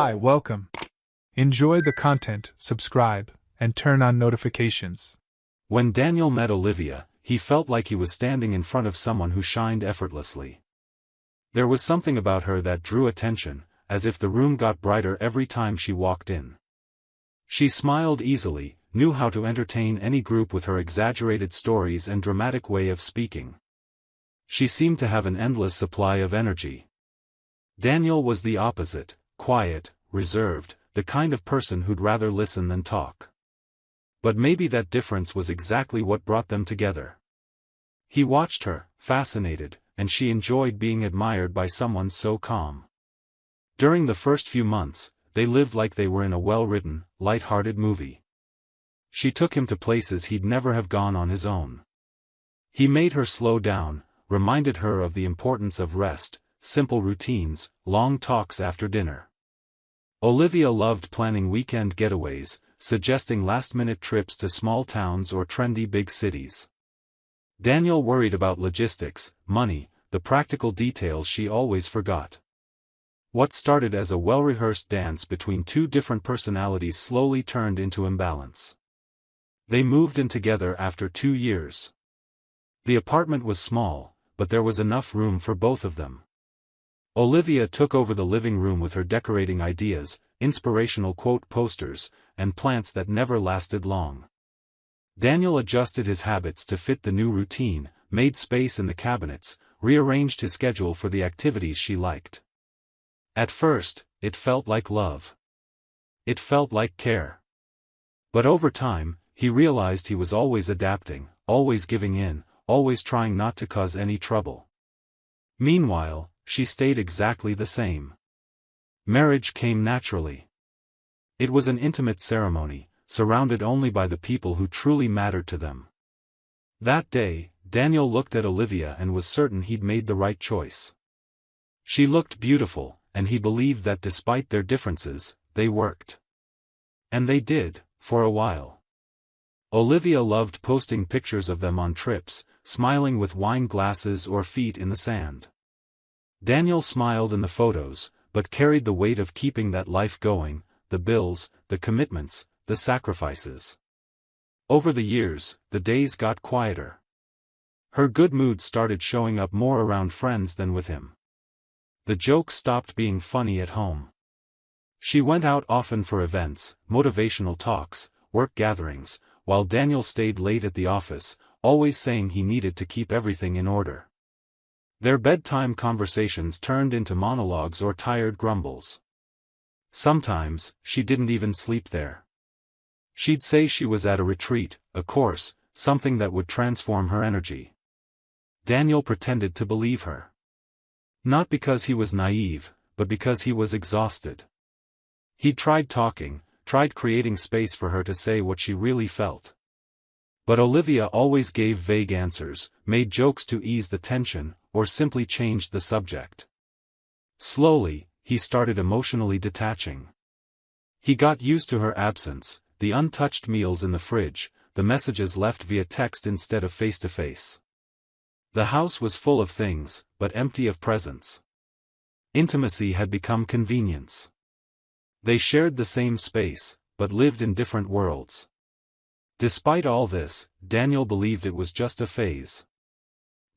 Hi, welcome. Enjoy the content, subscribe, and turn on notifications. When Daniel met Olivia, he felt like he was standing in front of someone who shined effortlessly. There was something about her that drew attention, as if the room got brighter every time she walked in. She smiled easily, knew how to entertain any group with her exaggerated stories and dramatic way of speaking. She seemed to have an endless supply of energy. Daniel was the opposite, quiet, reserved, the kind of person who'd rather listen than talk. But maybe that difference was exactly what brought them together. He watched her, fascinated, and she enjoyed being admired by someone so calm. During the first few months, they lived like they were in a well-written, light-hearted movie. She took him to places he'd never have gone on his own. He made her slow down, reminded her of the importance of rest, simple routines, long talks after dinner. Olivia loved planning weekend getaways, suggesting last-minute trips to small towns or trendy big cities. Daniel worried about logistics, money, the practical details she always forgot. What started as a well-rehearsed dance between two different personalities slowly turned into imbalance. They moved in together after 2 years. The apartment was small, but there was enough room for both of them. Olivia took over the living room with her decorating ideas, inspirational quote posters, and plants that never lasted long. Daniel adjusted his habits to fit the new routine, made space in the cabinets, rearranged his schedule for the activities she liked. At first, it felt like love. It felt like care. But over time, he realized he was always adapting, always giving in, always trying not to cause any trouble. Meanwhile, she stayed exactly the same. Marriage came naturally. It was an intimate ceremony, surrounded only by the people who truly mattered to them. That day, Daniel looked at Olivia and was certain he'd made the right choice. She looked beautiful, and he believed that despite their differences, they worked. And they did, for a while. Olivia loved posting pictures of them on trips, smiling with wine glasses or feet in the sand. Daniel smiled in the photos, but carried the weight of keeping that life going, the bills, the commitments, the sacrifices. Over the years, the days got quieter. Her good mood started showing up more around friends than with him. The jokes stopped being funny at home. She went out often for events, motivational talks, work gatherings, while Daniel stayed late at the office, always saying he needed to keep everything in order. Their bedtime conversations turned into monologues or tired grumbles. Sometimes, she didn't even sleep there. She'd say she was at a retreat, a course, something that would transform her energy. Daniel pretended to believe her. Not because he was naive, but because he was exhausted. He tried talking, tried creating space for her to say what she really felt. But Olivia always gave vague answers, made jokes to ease the tension, or simply changed the subject. Slowly, he started emotionally detaching. He got used to her absence, the untouched meals in the fridge, the messages left via text instead of face-to-face. The house was full of things, but empty of presence. Intimacy had become convenience. They shared the same space, but lived in different worlds. Despite all this, Daniel believed it was just a phase.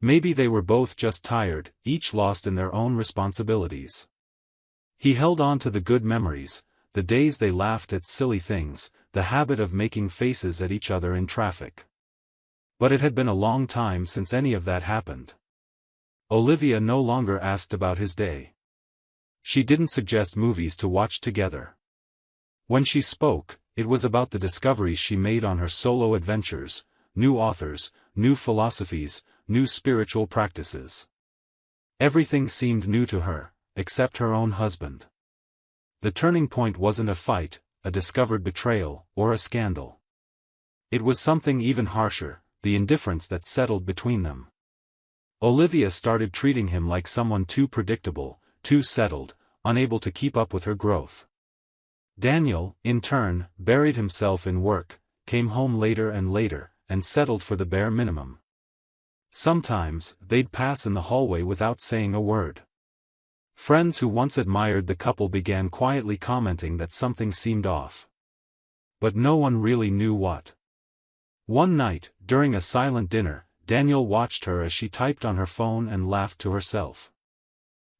Maybe they were both just tired, each lost in their own responsibilities. He held on to the good memories, the days they laughed at silly things, the habit of making faces at each other in traffic. But it had been a long time since any of that happened. Olivia no longer asked about his day. She didn't suggest movies to watch together. When she spoke, it was about the discoveries she made on her solo adventures, new authors, new philosophies, new spiritual practices. Everything seemed new to her, except her own husband. The turning point wasn't a fight, a discovered betrayal, or a scandal. It was something even harsher, the indifference that settled between them. Olivia started treating him like someone too predictable, too settled, unable to keep up with her growth. Daniel, in turn, buried himself in work, came home later and later, and settled for the bare minimum. Sometimes, they'd pass in the hallway without saying a word. Friends who once admired the couple began quietly commenting that something seemed off. But no one really knew what. One night, during a silent dinner, Daniel watched her as she typed on her phone and laughed to herself.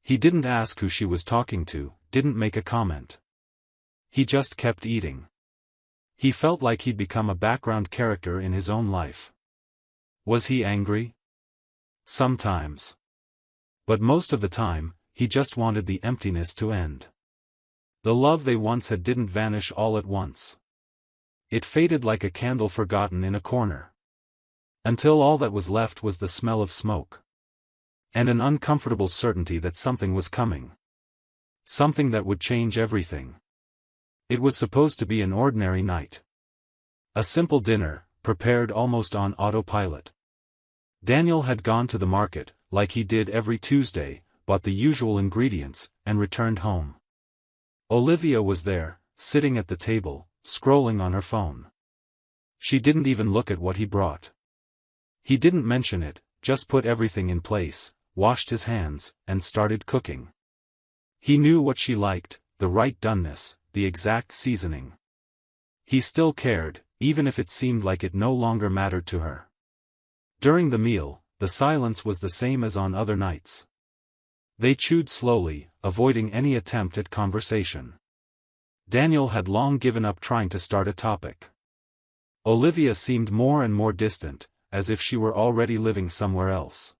He didn't ask who she was talking to, didn't make a comment. He just kept eating. He felt like he'd become a background character in his own life. Was he angry? Sometimes. But most of the time, he just wanted the emptiness to end. The love they once had didn't vanish all at once. It faded like a candle forgotten in a corner. Until all that was left was the smell of smoke. And an uncomfortable certainty that something was coming. Something that would change everything. It was supposed to be an ordinary night. A simple dinner, prepared almost on autopilot. Daniel had gone to the market, like he did every Tuesday, bought the usual ingredients, and returned home. Olivia was there, sitting at the table, scrolling on her phone. She didn't even look at what he brought. He didn't mention it, just put everything in place, washed his hands, and started cooking. He knew what she liked, the right doneness, the exact seasoning. He still cared, even if it seemed like it no longer mattered to her. During the meal, the silence was the same as on other nights. They chewed slowly, avoiding any attempt at conversation. Daniel had long given up trying to start a topic. Olivia seemed more and more distant, as if she were already living somewhere else.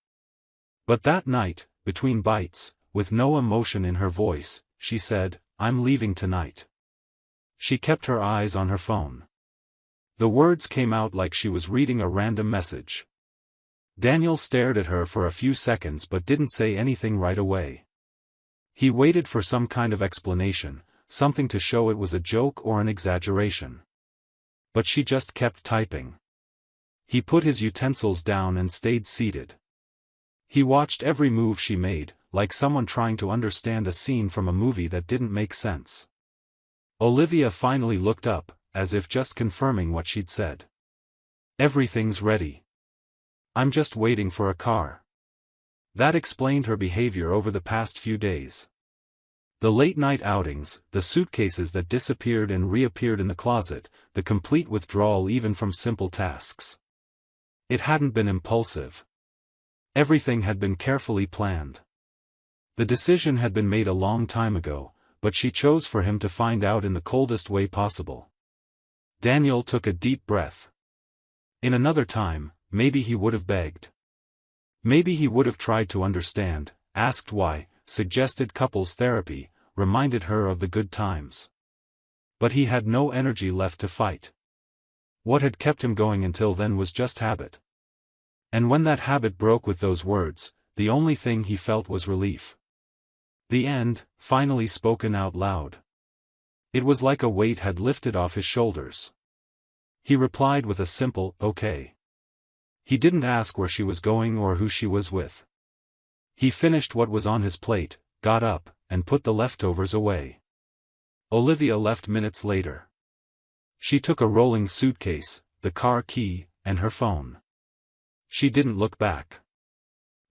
But that night, between bites, with no emotion in her voice, she said, "I'm leaving tonight." She kept her eyes on her phone. The words came out like she was reading a random message. Daniel stared at her for a few seconds but didn't say anything right away. He waited for some kind of explanation, something to show it was a joke or an exaggeration. But she just kept typing. He put his utensils down and stayed seated. He watched every move she made, like someone trying to understand a scene from a movie that didn't make sense. Olivia finally looked up, as if just confirming what she'd said. "Everything's ready. I'm just waiting for a car." That explained her behavior over the past few days. The late-night outings, the suitcases that disappeared and reappeared in the closet, the complete withdrawal even from simple tasks. It hadn't been impulsive. Everything had been carefully planned. The decision had been made a long time ago, but she chose for him to find out in the coldest way possible. Daniel took a deep breath. In another time, maybe he would have begged. Maybe he would have tried to understand, asked why, suggested couples therapy, reminded her of the good times. But he had no energy left to fight. What had kept him going until then was just habit. And when that habit broke with those words, the only thing he felt was relief. The end, finally spoken out loud. It was like a weight had lifted off his shoulders. He replied with a simple, "Okay." He didn't ask where she was going or who she was with. He finished what was on his plate, got up, and put the leftovers away. Olivia left minutes later. She took a rolling suitcase, the car key, and her phone. She didn't look back.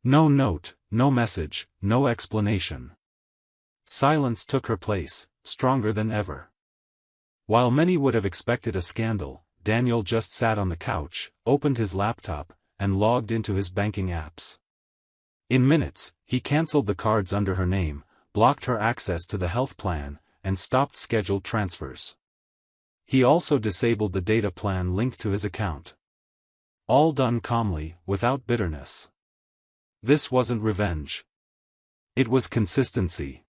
No note, no message, no explanation. Silence took her place, stronger than ever. While many would have expected a scandal, Daniel just sat on the couch, opened his laptop, and logged into his banking apps. In minutes, he cancelled the cards under her name, blocked her access to the health plan, and stopped scheduled transfers. He also disabled the data plan linked to his account. All done calmly, without bitterness. This wasn't revenge. It was consistency.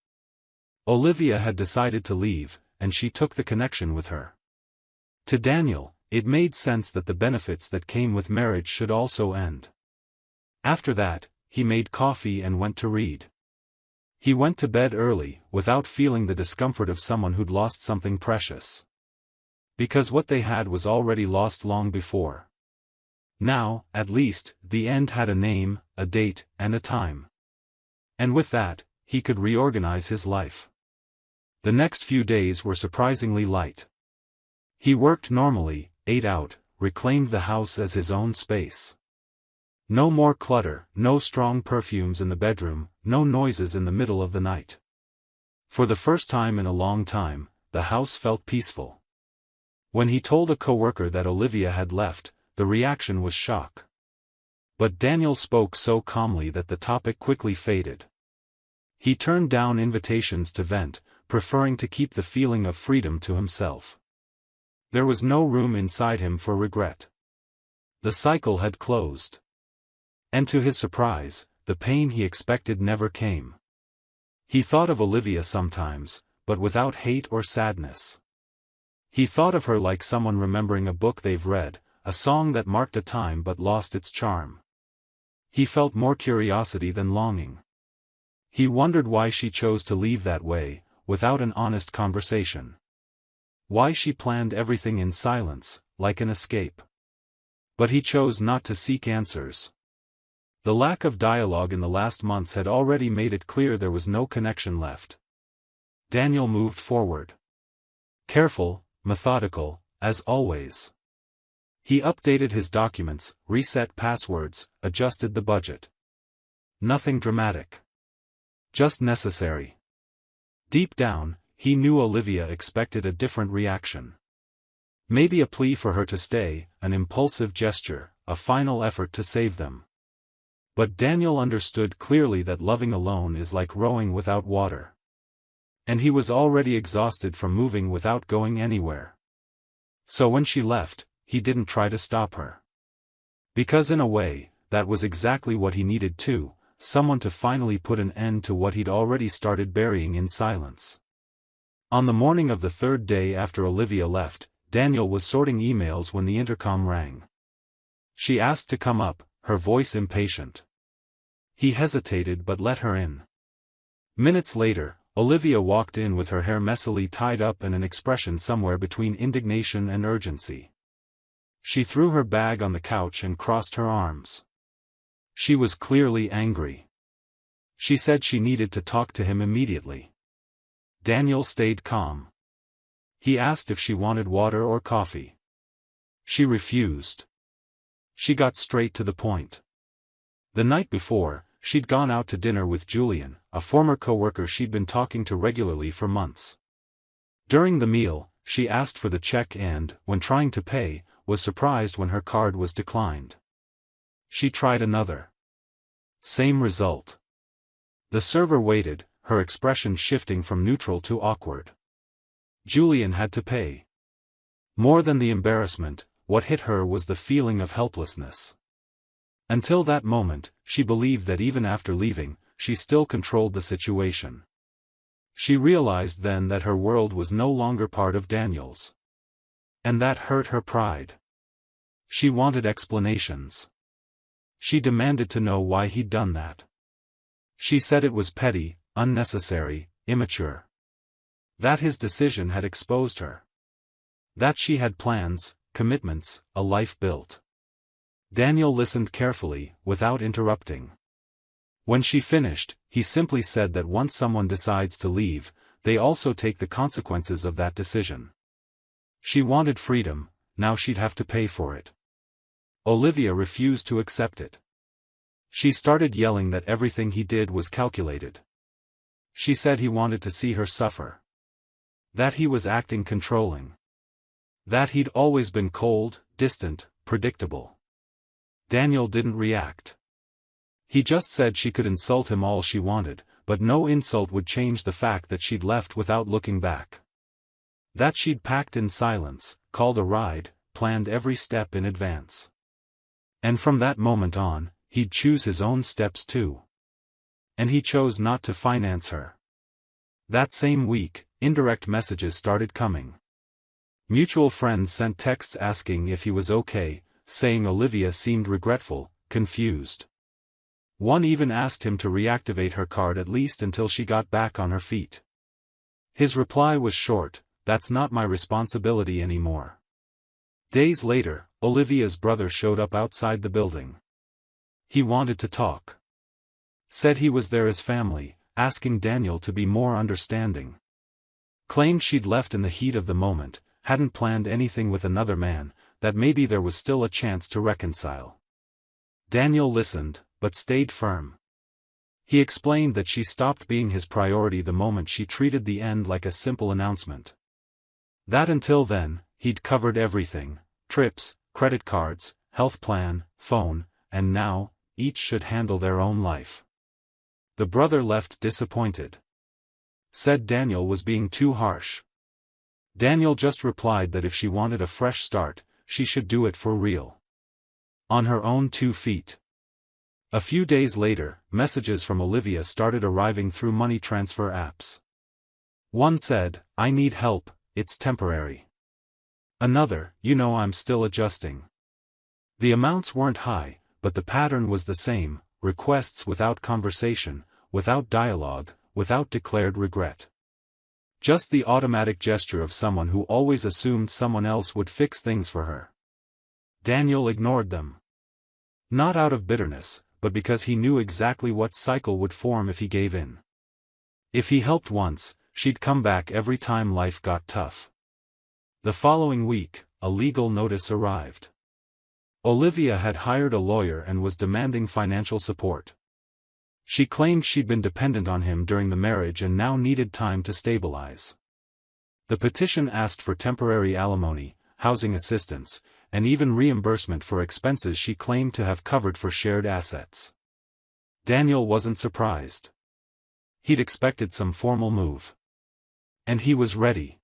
Olivia had decided to leave, and she took the connection with her. To Daniel, it made sense that the benefits that came with marriage should also end. After that, he made coffee and went to read. He went to bed early, without feeling the discomfort of someone who'd lost something precious. Because what they had was already lost long before. Now, at least, the end had a name, a date, and a time. And with that, he could reorganize his life. The next few days were surprisingly light. He worked normally, ate out, reclaimed the house as his own space. No more clutter, no strong perfumes in the bedroom, no noises in the middle of the night. For the first time in a long time, the house felt peaceful. When he told a coworker that Olivia had left, the reaction was shock. But Daniel spoke so calmly that the topic quickly faded. He turned down invitations to vent, preferring to keep the feeling of freedom to himself. There was no room inside him for regret. The cycle had closed. And to his surprise, the pain he expected never came. He thought of Olivia sometimes, but without hate or sadness. He thought of her like someone remembering a book they've read, a song that marked a time but lost its charm. He felt more curiosity than longing. He wondered why she chose to leave that way, without an honest conversation. Why she planned everything in silence, like an escape. But he chose not to seek answers. The lack of dialogue in the last months had already made it clear there was no connection left. Daniel moved forward. Careful, methodical, as always. He updated his documents, reset passwords, adjusted the budget. Nothing dramatic. Just necessary. Deep down, he knew Olivia expected a different reaction. Maybe a plea for her to stay, an impulsive gesture, a final effort to save them. But Daniel understood clearly that loving alone is like rowing without water. And he was already exhausted from moving without going anywhere. So when she left, he didn't try to stop her. Because in a way, that was exactly what he needed too, someone to finally put an end to what he'd already started burying in silence. On the morning of the third day after Olivia left, Daniel was sorting emails when the intercom rang. She asked to come up, her voice impatient. He hesitated but let her in. Minutes later, Olivia walked in with her hair messily tied up and an expression somewhere between indignation and urgency. She threw her bag on the couch and crossed her arms. She was clearly angry. She said she needed to talk to him immediately. Daniel stayed calm. He asked if she wanted water or coffee. She refused. She got straight to the point. The night before, she'd gone out to dinner with Julian, a former coworker she'd been talking to regularly for months. During the meal, she asked for the check and, when trying to pay, was surprised when her card was declined. She tried another. Same result. The server waited, her expression shifting from neutral to awkward. Julian had to pay. More than the embarrassment, what hit her was the feeling of helplessness. Until that moment, she believed that even after leaving, she still controlled the situation. She realized then that her world was no longer part of Daniel's. And that hurt her pride. She wanted explanations. She demanded to know why he'd done that. She said it was petty, unnecessary, immature. That his decision had exposed her. That she had plans, commitments, a life built. Daniel listened carefully, without interrupting. When she finished, he simply said that once someone decides to leave, they also take the consequences of that decision. She wanted freedom, now she'd have to pay for it. Olivia refused to accept it. She started yelling that everything he did was calculated. She said he wanted to see her suffer. That he was acting controlling. That he'd always been cold, distant, predictable. Daniel didn't react. He just said she could insult him all she wanted, but no insult would change the fact that she'd left without looking back. That she'd packed in silence, called a ride, planned every step in advance. And from that moment on, he'd choose his own steps too. And he chose not to finance her. That same week, indirect messages started coming. Mutual friends sent texts asking if he was okay, saying Olivia seemed regretful, confused. One even asked him to reactivate her card at least until she got back on her feet. His reply was short, "That's not my responsibility anymore." Days later, Olivia's brother showed up outside the building. He wanted to talk. Said he was there as family, asking Daniel to be more understanding. Claimed she'd left in the heat of the moment, hadn't planned anything with another man, that maybe there was still a chance to reconcile. Daniel listened, but stayed firm. He explained that she stopped being his priority the moment she treated the end like a simple announcement. That until then, he'd covered everything: trips, credit cards, health plan, phone, and now, each should handle their own life. The brother left disappointed. Said Daniel was being too harsh. Daniel just replied that if she wanted a fresh start, she should do it for real. On her own 2 feet. A few days later, messages from Olivia started arriving through money transfer apps. One said, "I need help, it's temporary." Another, "You know I'm still adjusting." The amounts weren't high, but the pattern was the same: requests without conversation, without dialogue, without declared regret. Just the automatic gesture of someone who always assumed someone else would fix things for her. Daniel ignored them. Not out of bitterness, but because he knew exactly what cycle would form if he gave in. If he helped once, she'd come back every time life got tough. The following week, a legal notice arrived. Olivia had hired a lawyer and was demanding financial support. She claimed she'd been dependent on him during the marriage and now needed time to stabilize. The petition asked for temporary alimony, housing assistance, and even reimbursement for expenses she claimed to have covered for shared assets. Daniel wasn't surprised. He'd expected some formal move. And he was ready.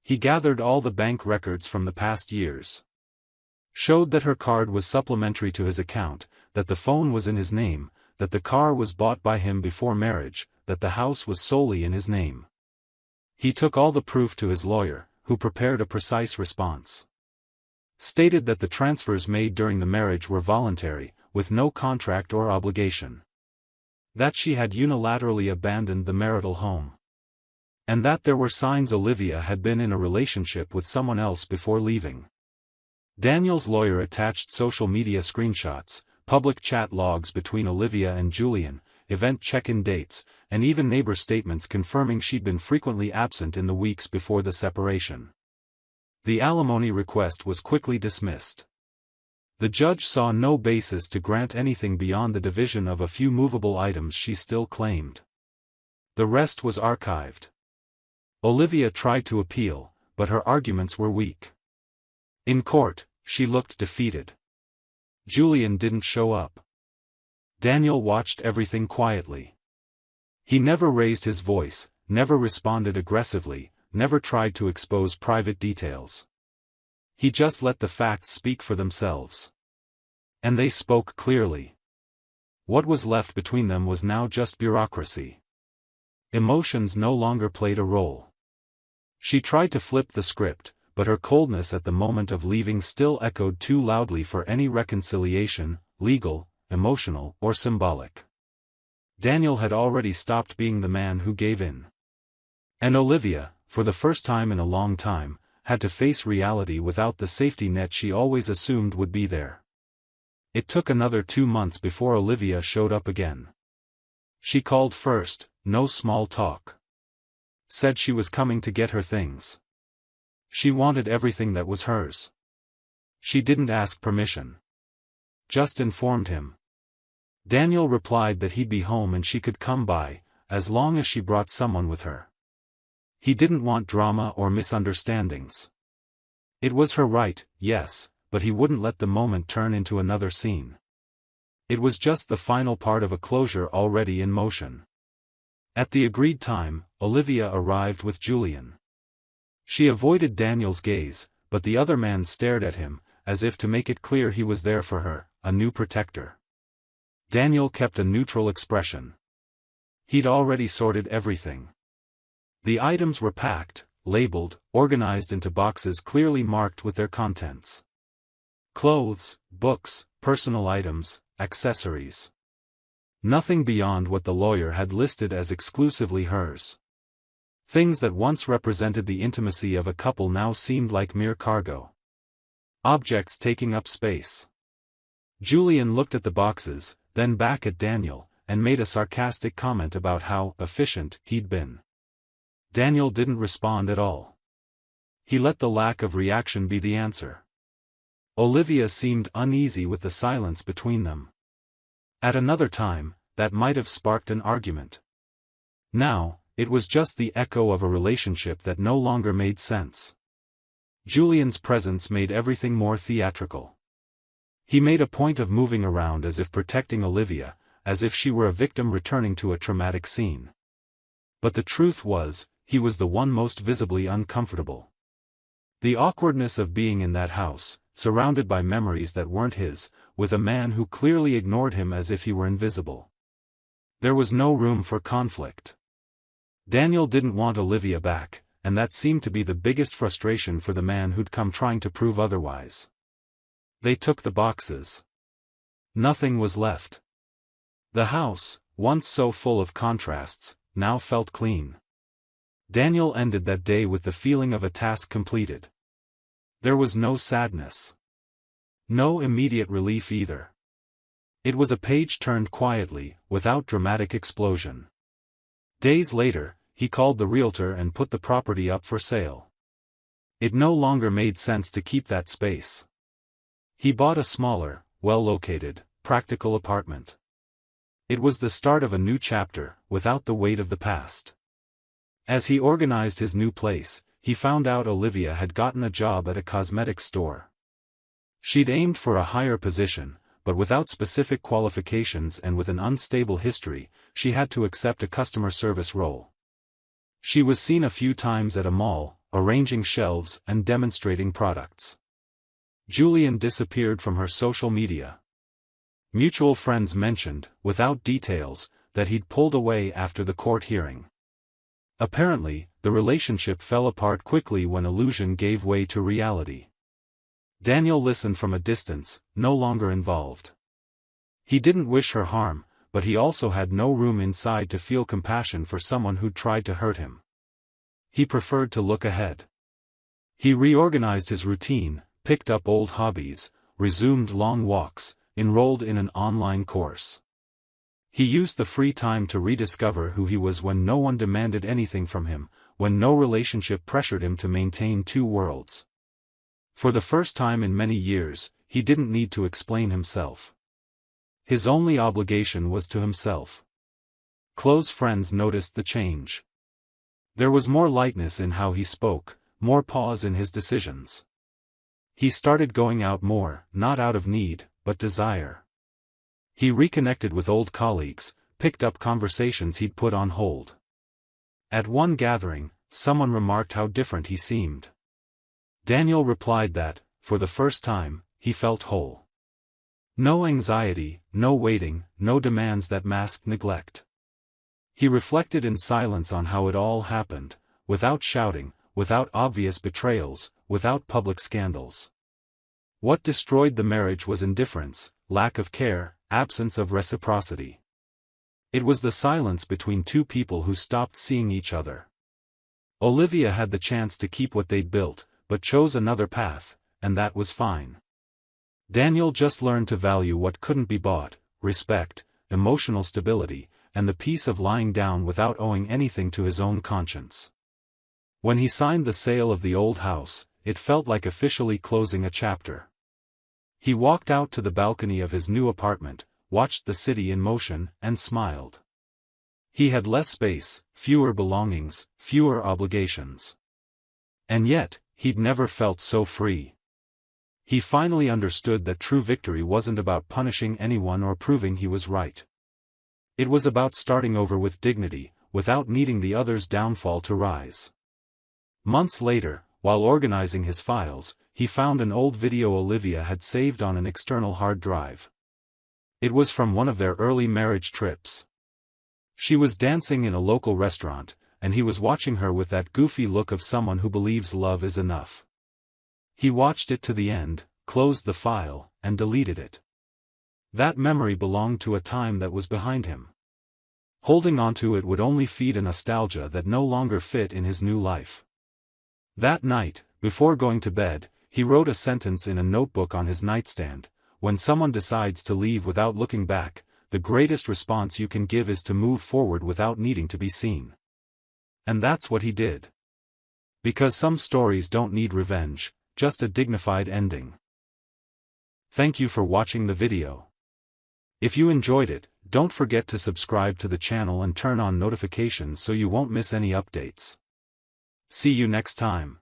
He gathered all the bank records from the past years. Showed that her card was supplementary to his account, that the phone was in his name, that the car was bought by him before marriage, that the house was solely in his name. He took all the proof to his lawyer, who prepared a precise response. Stated that the transfers made during the marriage were voluntary, with no contract or obligation. That she had unilaterally abandoned the marital home. And that there were signs Olivia had been in a relationship with someone else before leaving. Daniel's lawyer attached social media screenshots, public chat logs between Olivia and Julian, event check-in dates, and even neighbor statements confirming she'd been frequently absent in the weeks before the separation. The alimony request was quickly dismissed. The judge saw no basis to grant anything beyond the division of a few movable items she still claimed. The rest was archived. Olivia tried to appeal, but her arguments were weak. In court, she looked defeated. Julian didn't show up. Daniel watched everything quietly. He never raised his voice, never responded aggressively, never tried to expose private details. He just let the facts speak for themselves. And they spoke clearly. What was left between them was now just bureaucracy. Emotions no longer played a role. She tried to flip the script, but her coldness at the moment of leaving still echoed too loudly for any reconciliation, legal, emotional, or symbolic. Daniel had already stopped being the man who gave in. And Olivia, for the first time in a long time, had to face reality without the safety net she always assumed would be there. It took another 2 months before Olivia showed up again. She called first, no small talk. Said she was coming to get her things. She wanted everything that was hers. She didn't ask permission. Just informed him. Daniel replied that he'd be home and she could come by, as long as she brought someone with her. He didn't want drama or misunderstandings. It was her right, yes, but he wouldn't let the moment turn into another scene. It was just the final part of a closure already in motion. At the agreed time, Olivia arrived with Julian. She avoided Daniel's gaze, but the other man stared at him, as if to make it clear he was there for her, a new protector. Daniel kept a neutral expression. He'd already sorted everything. The items were packed, labeled, organized into boxes clearly marked with their contents. Clothes, books, personal items, accessories. Nothing beyond what the lawyer had listed as exclusively hers. Things that once represented the intimacy of a couple now seemed like mere cargo. Objects taking up space. Julian looked at the boxes, then back at Daniel, and made a sarcastic comment about how efficient he'd been. Daniel didn't respond at all. He let the lack of reaction be the answer. Olivia seemed uneasy with the silence between them. At another time, that might have sparked an argument. Now, it was just the echo of a relationship that no longer made sense. Julian's presence made everything more theatrical. He made a point of moving around as if protecting Olivia, as if she were a victim returning to a traumatic scene. But the truth was, he was the one most visibly uncomfortable. The awkwardness of being in that house, surrounded by memories that weren't his, with a man who clearly ignored him as if he were invisible. There was no room for conflict. Daniel didn't want Olivia back, and that seemed to be the biggest frustration for the man who'd come trying to prove otherwise. They took the boxes. Nothing was left. The house, once so full of contrasts, now felt clean. Daniel ended that day with the feeling of a task completed. There was no sadness. No immediate relief either. It was a page turned quietly, without dramatic explosion. Days later, he called the realtor and put the property up for sale. It no longer made sense to keep that space. He bought a smaller, well-located, practical apartment. It was the start of a new chapter, without the weight of the past. As he organized his new place, he found out Olivia had gotten a job at a cosmetics store. She'd aimed for a higher position, but without specific qualifications and with an unstable history, she had to accept a customer service role. She was seen a few times at a mall, arranging shelves and demonstrating products. Julian disappeared from her social media. Mutual friends mentioned, without details, that he'd pulled away after the court hearing. Apparently, the relationship fell apart quickly when illusion gave way to reality. Daniel listened from a distance, no longer involved. He didn't wish her harm, but he also had no room inside to feel compassion for someone who'd tried to hurt him. He preferred to look ahead. He reorganized his routine, picked up old hobbies, resumed long walks, enrolled in an online course. He used the free time to rediscover who he was when no one demanded anything from him, when no relationship pressured him to maintain two worlds. For the first time in many years, he didn't need to explain himself. His only obligation was to himself. Close friends noticed the change. There was more lightness in how he spoke, more pause in his decisions. He started going out more, not out of need, but desire. He reconnected with old colleagues, picked up conversations he'd put on hold. At one gathering, someone remarked how different he seemed. Daniel replied that, for the first time, he felt whole. No anxiety, no waiting, no demands that masked neglect. He reflected in silence on how it all happened, without shouting, without obvious betrayals, without public scandals. What destroyed the marriage was indifference, lack of care, absence of reciprocity. It was the silence between two people who stopped seeing each other. Olivia had the chance to keep what they'd built, but chose another path, and that was fine. Daniel just learned to value what couldn't be bought: respect, emotional stability, and the peace of lying down without owing anything to his own conscience. When he signed the sale of the old house, it felt like officially closing a chapter. He walked out to the balcony of his new apartment, watched the city in motion, and smiled. He had less space, fewer belongings, fewer obligations. And yet, he'd never felt so free. He finally understood that true victory wasn't about punishing anyone or proving he was right. It was about starting over with dignity, without needing the other's downfall to rise. Months later, while organizing his files, he found an old video Olivia had saved on an external hard drive. It was from one of their early marriage trips. She was dancing in a local restaurant, and he was watching her with that goofy look of someone who believes love is enough. He watched it to the end, closed the file, and deleted it. That memory belonged to a time that was behind him. Holding onto it would only feed a nostalgia that no longer fit in his new life. That night, before going to bed, he wrote a sentence in a notebook on his nightstand: "When someone decides to leave without looking back, the greatest response you can give is to move forward without needing to be seen." And that's what he did. Because some stories don't need revenge, just a dignified ending. Thank you for watching the video. If you enjoyed it, don't forget to subscribe to the channel and turn on notifications so you won't miss any updates. See you next time.